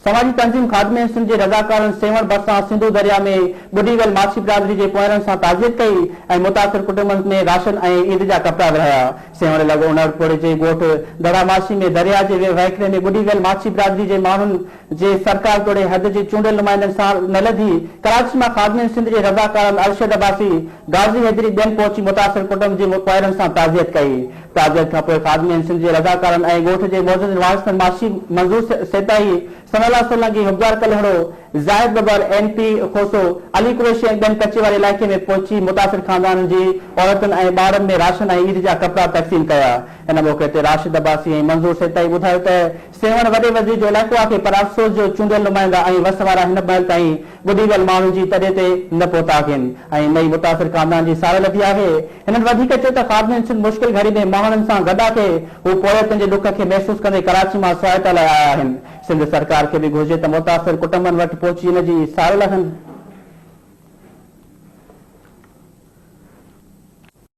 समाजी तंजीम खादमे सिंध के रज़ाकारनि सेवण बरसां सिंधु दरिया में बुडी वियल माछी बिरादरी के पोयरनि सां ताज़ियत कई ऐं मुतासिर कुटुंबनि में राशन ऐं ईद जा कपड़ा विरहाया। सेवण लॻो उनड़पुर जे ॻोठ दड़ामाशी में दरिया के वहिकरे में बुडी वियल माछी बिरादरी के माण्हुनि जे सरकार तोड़े हद जे चूंडियल नुमाइंदनि सां न लधी कराची में खादमे सिंध के रज़ाकारनि अरशद अब्बासी गाज़ी हैदरी ॿियनि पहुची मुतासिर कुटुंब के पोयरनि सां ताज़ियत कई। ताज़ियत खां पोइ खादमे सिंध के रज़ाकारनि ऐं ॻोठ जे मौजूद वारिसनि माछी मंजूर सेताई सनला सोलंकी हुब्दार कलहड़ो जायद बबर एनपी खोसो अली कुरैशी ऐं ॿियनि कचे वारे इलाइक़े में पहुची मुतासिर खानदान जी औरतुनि ऐं ॿारनि में राशन ऐं ईद जा कपड़ा तक़सीम कया। इन मौके ते राशिद अब्बासी ऐं मंजूर सेताई ॿुधायो त सेवण वॾे वज़ीर जो इलाइक़ो आहे पर अफ़सोस जो चूंडियल नुमाइंदा ऐं वस वारा हिन महिल ताईं ॿुडी वियल माण्हुनि जी तॾहिं ते न पहुता आहिनि ऐं नई मुतासिर खानदान जी सार लथी आहे। हिननि वधीक चयो त खादमे सिंध मुश्किल घड़ी में माण्हुनि सां गॾु आहे हू पोयतनि जे ॾुख खे महसूस कंदे कराची मां सहायता लाइ आया आहिनि। सिंध सरकार के भी घुर्जे त मुतासिर कुटुंबनि वटि पहुची हिन जी सार लथनि।